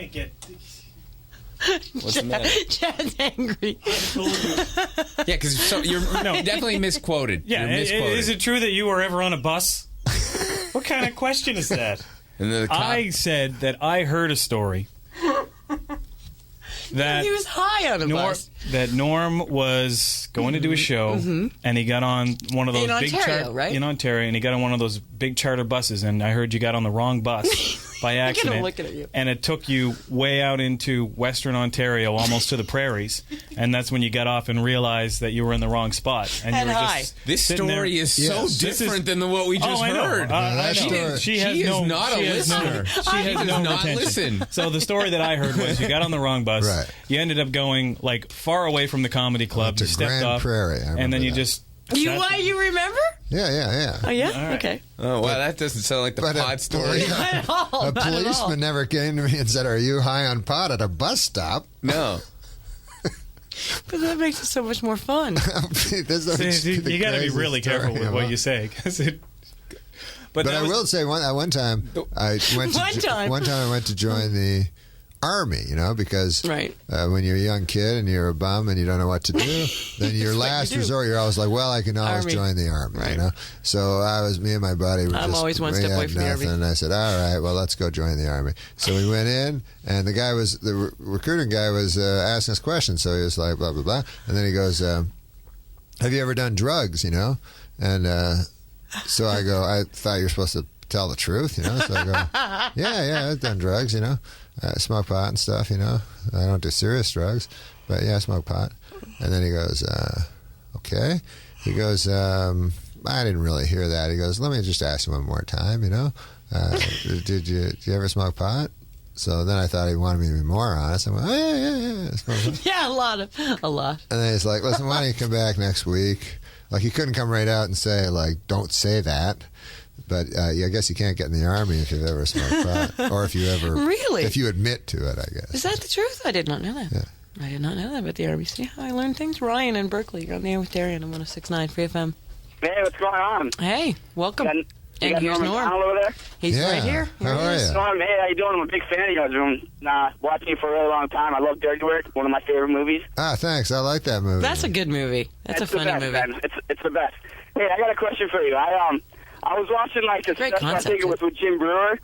can't get... What's the matter? Chad's angry. Yeah, because you're definitely misquoted. Yeah, you're misquoted. is it true that you were ever on a bus? What kind of question is that? And the cop, I said that I heard a story that He was high on a bus. That Norm was going to do a show, and he got on one of those In big Ontario, right? in Ontario, and he got on one of those big charter buses, and I heard you got on the wrong bus by accident, looking at you. and it took you way out into Western Ontario, almost to the prairies, and that's when you got off and realized that you were in the wrong spot, and you And were high. just this sitting there. story is so Yes. different than what we just I know. heard. I That know. story- She She is not a listener. She She has does no not retention. listen. So the story that I heard was you got on the wrong bus. Right. You ended up going like far away from the comedy club. to You stepped Grand off, Prairie, I and remember then you that. just. You remember? Yeah. Oh, yeah? All right. Okay. Oh, wow, that doesn't sound like the But pod story. Yeah. Not at all. A Not at all. policeman never came to me and said, "Are you high on pot at a bus stop?" No. But that makes it so much more fun. You got to be really careful with what you say, because it. But I will say, one time I went to One time. I went to join the army, because Right. when you're a young kid and you're a bum and you don't know what to do, then your last resort, you're always like, well, I can always Army. join the army, Right. So me and my buddy were I'm always one we step had away from the nothing, army. and I said, all right, well, let's go join the army. So we went in, and the recruiting guy was asking us questions, so he was like, blah, blah, blah, and then he goes, have you ever done drugs, And so I go, I thought you were supposed to tell the truth, So I go, yeah, I've done drugs, I smoke pot and stuff, I don't do serious drugs, but yeah, I smoke pot. And then he goes, okay. He goes, I didn't really hear that. He goes, let me just ask you one more time, did you ever smoke pot? So then I thought he wanted me to be more honest. I went, oh, yeah. I smoke pot. Yeah, a lot. And then he's like, listen, why don't you come back next week? Like, he couldn't come right out and say, like, don't say that. But I guess you can't get in the army if you've ever smoked pot, or if you ever if you admit to it, I guess. Is that the truth? I did not know that. Yeah. I did not know that about the army. See how I learned things? Ryan in Berkeley. You're on the air with Darian on 106.9 Free FM. Hey, what's going on? Hey, welcome. You And got here's Norm Norm. Macdonald over there? He's right here. How are you? Norm, hey, how you doing? I'm a big fan of yours. Watching you for a really long time. I love Dirty Work, one of my favorite movies. Ah, thanks. I like that movie. That's a good movie. That's a It's the funny best, movie. man. It's the best. Hey, I got a question for you. I was watching this Great special, I concept, think it was with Jim Brewer,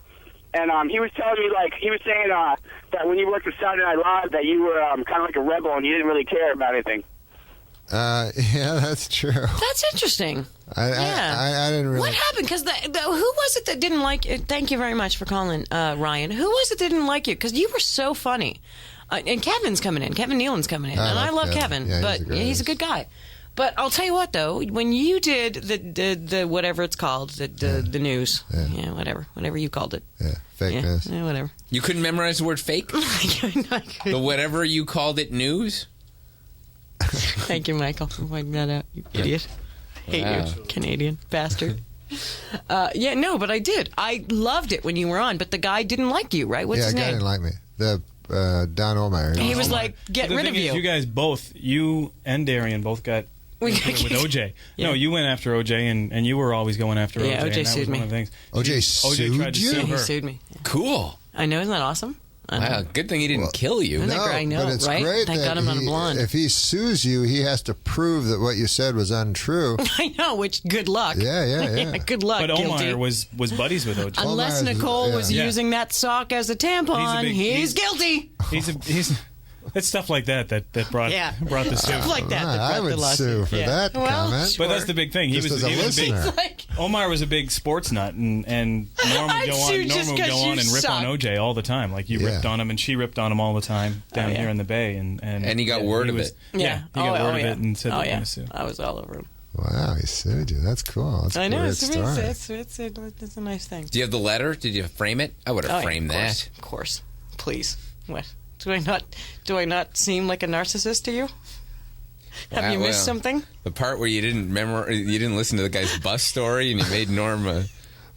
and he was telling me, he was saying that when you worked with Saturday Night Live that you were kind of like a rebel and you didn't really care about anything. Yeah, that's true. That's interesting. I didn't really. What happened? Because who was it that didn't like you? Thank you very much for calling, Ryan. Who was it that didn't like you? Because you were so funny. And Kevin's coming in. Kevin Nealon's coming in. And I love Kevin. Yeah, but he's a good guy. But I'll tell you what, though, when you did the whatever it's called, the news, whatever you called it. Yeah, fake news. Yeah, whatever. You couldn't memorize the word fake? The whatever you called it news? Thank you, Michael, for pointing that out, you idiot. Hate you, Canadian bastard. But I did. I loved it when you were on, but the guy didn't like you, right? What's his the guy name? didn't like me. The Don Olmeyer. He was like, get rid of you. You guys both, you and Darian, both got with OJ. Yeah. No, you went after OJ, and you were always going after OJ. Yeah, and OJ that was sued one me. of the things. OJ tried to sued sue you? He her. sued me. Cool. I know, isn't that awesome? Wow, good thing he didn't kill you. Isn't that great? I know, but it's right? great Thank that God I'm not a blonde. if he sues you, he has to prove that what you said was untrue. I know, which good luck. Yeah. Good luck, But guilty. Omar was buddies with OJ. Unless Omar's- Nicole was yeah. using that sock as a tampon, he's guilty. He's it's stuff like that brought the suit. Stuff like that. I would sue for that comment. But that's the big thing. He Just was as a listener. Omar was a big sports nut, and Norm would go on and rip on OJ all the time. Like you ripped on him, and she ripped on him all the time down here in the Bay, and he got word of it. Yeah, he got word of it and said they're going to sue. I was all over him. Wow, he sued you. That's cool. That's I know. great It's a nice thing. Do you have the letter? Did you frame it? I would have framed that. Of course. Please. What? Do I not seem like a narcissist to you? Have you missed something? The part where you didn't listen to the guy's bus story, and you made Norm a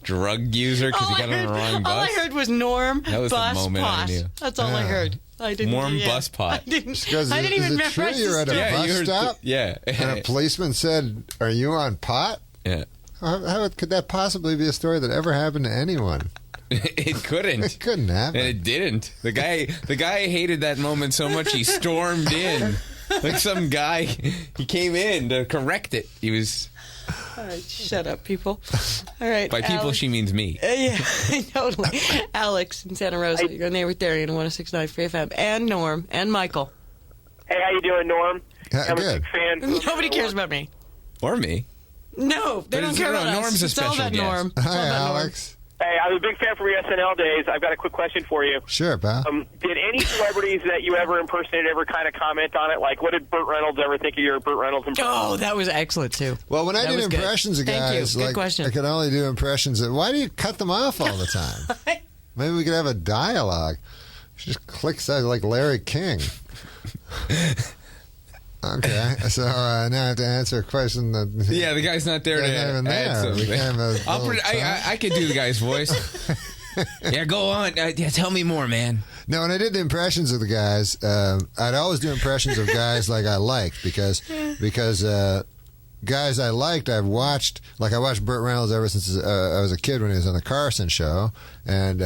drug user because he got on the wrong bus. All I heard was Norm, that was bus, the moment pot. I knew. That's all I heard. I didn't. Norm bus pot. I didn't Because even is it memorize true you're at a bus stop? And a policeman said, "Are you on pot?" Yeah. How could that possibly be a story that ever happened to anyone? It couldn't. It couldn't happen. And it didn't. The guy hated that moment so much he stormed in. Like some guy, he came in to correct it. He was... All right, shut up, people. All right. By people, Alex. she means me. Yeah, totally. Alex in Santa Rosa. You're on there with Darian on 106.9 Free FM. And Norm. And Michael. Hey, how you doing, Norm? I'm good. a big fan. Nobody cares about me. Or me. No, they don't care about us. Norm's a It's all special about guest. Norm. It's all Hi, about Norm. Alex. Hey, I was a big fan from your SNL days. I've got a quick question for you. Sure, pal. Did any celebrities that you ever impersonated ever kind of comment on it? Like, what did Burt Reynolds ever think of your Burt Reynolds impression? Oh, that was excellent, too. Well, when I That did was good. impressions of Thank guys, you. Good like question. I could only do impressions of. Why do you cut them off all the time? Maybe we could have a dialogue. She just clicks out like Larry King. Okay, so now I have to answer a question that. Yeah, the guy's not there to Not even add there. something. We can have a I'll little I could do the guy's voice. Yeah, go on. Yeah, tell me more, man. No, when I did the impressions of the guys, I'd always do impressions of guys like I liked because guys I liked, I've watched. Like I watched Burt Reynolds ever since I was a kid when he was on the Carson show, and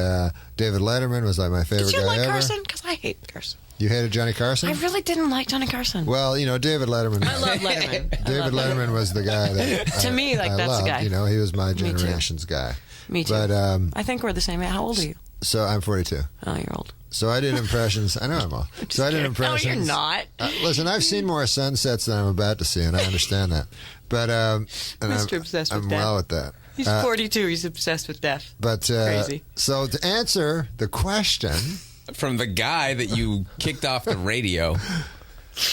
David Letterman was like my favorite Did you guy like ever. Carson? Because I hate Carson. You hated Johnny Carson? I really didn't like Johnny Carson. Well, you know, David Letterman. I love Letterman. David Letterman was the guy that To me, like, I that's the loved. guy. You know, he was my too. generation's guy. Me too. But I think we're the same age. How old are you? so I'm 42. Oh, you're old. So I did impressions. I know I'm old. So I did impressions. No, you're not. Listen, I've seen more sunsets than I'm about to see, and I understand that. But and Mr. Obsessed with I'm death. well with that. He's 42. He's obsessed with death. But Crazy. So to answer the question From the guy that you kicked off the radio.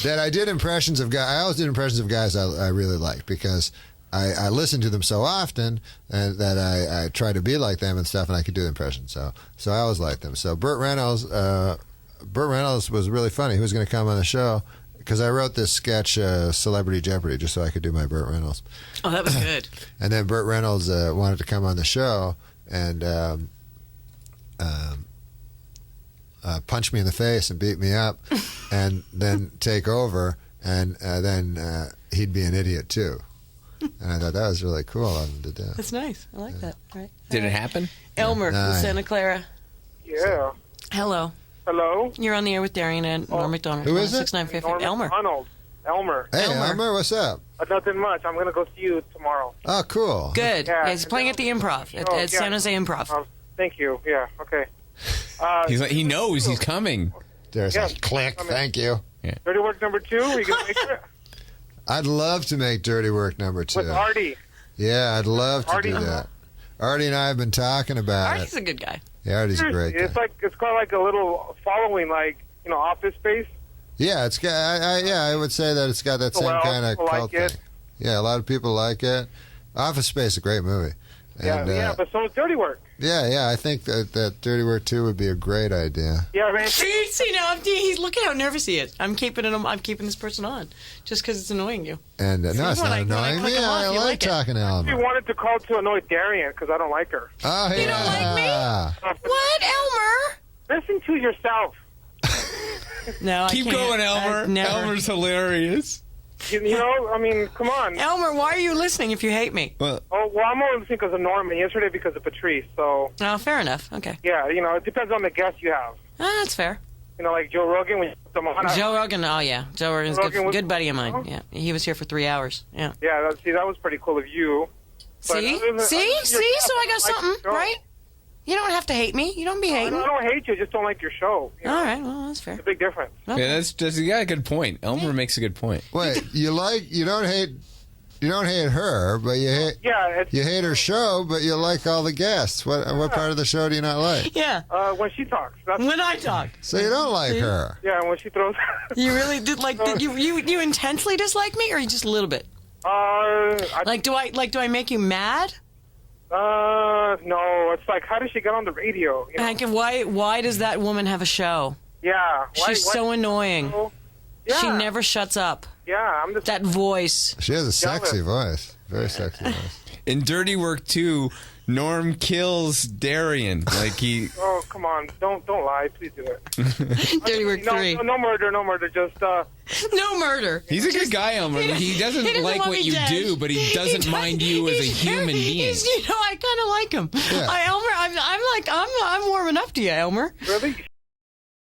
that I did impressions of guys, I always did impressions of guys I really liked because I listened to them so often and that I try to be like them and stuff, and I could do impressions. So I always liked them. So Burt Reynolds was really funny. He was going to come on the show because I wrote this sketch, Celebrity Jeopardy, just so I could do my Burt Reynolds. Oh, that was good. And then Burt Reynolds wanted to come on the show and punch me in the face and beat me up and then take over, and then he'd be an idiot too. And I thought that was really cool of him to do. That's nice. I like that. All right. Did it happen? Elmer No. from Santa Clara. Yeah. Hello. Hello? You're on the air with Darian and Norm Macdonald. Who is it? 106.9 Free FM. Norm Elmer. Macdonald. Elmer. Hey, Elmer. Elmer, what's up? Nothing much. I'm going to go see you tomorrow. Oh, cool. Good. Yeah. Yeah, he's playing at the Improv at Oh, yeah. San Jose Improv. Thank you. Yeah, okay. He's like, he knows he's coming. There's Yes. a click. Thank you. Dirty Work number 2? Are you going to make it? I'd love to make Dirty Work number 2. With Artie. Yeah, I'd love to Artie? do that. Artie and I have been talking about Artie's it. a good guy. Yeah, Artie's a great Seriously, guy. it's got like a little following, like, Office Space. Yeah, it's got. I would say that it's got that same Well, kind of people like cult it. thing. Yeah, a lot of people like it. Office Space is a great movie. And, Yeah, but so is Dirty Work. yeah. I think that Dirty Work 2 would be a great idea. Yeah, man. See now, he's look at how nervous he is. I'm keeping this person on just because it's annoying you. And no, it's when not I annoying click me. him off, I you like like it. talking to She Elmer. wanted to call to annoy Darian because I don't like her. Oh, yeah. You don't like me? What, Elmer? Listen to yourself. No, Keep I can't. going, Elmer. Never. Elmer's hilarious. I mean, come on. Elmer, why are you listening if you hate me? Well, Oh, well, I'm only listening because of Norman. Yesterday because of Patrice. So, Oh, fair enough. Okay. yeah, it depends on the guest you have. That's fair. Like Joe Rogan, when you put them on. Joe Rogan, oh yeah. Joe Rogan's Rogan good, was- good buddy of mine. Yeah. He was here for 3 hours. Yeah. Yeah, that was pretty cool of you. But See? other than- See? other than See? your So I got stuff, something, I like right? You don't have to hate me. You don't be your show. hating. I All don't hate you, I just don't like your show. right. Well, that's fair. It's a big difference. Okay. yeah, that's you got a good point. Elmer makes a good point. Wait, you don't hate her, but Yeah, you hate her show, but you like all the guests. What part of the show do you not like? Yeah. when she talks. That's, When I talk, So you don't like her. yeah, when she throws. you really did did you intensely dislike me, or you just a little bit? Do I make you mad? No, it's like, how does she get on the radio? Hank, why does that woman have a show? Yeah. She's so annoying. Yeah. She never shuts up. Yeah, I'm just. That voice. She has a sexy voice. Very sexy voice. In Dirty Work 2, Norm kills Darian. Like he. Oh, come on! Don't lie. Please do it. Dirty Work 3. No murder. Just No murder. He's a good guy, Elmer. He doesn't like want what me you dead. do, but he doesn't mind you as a human being. I kind of like him. Yeah. Elmer, I'm warming up to you, Elmer. really.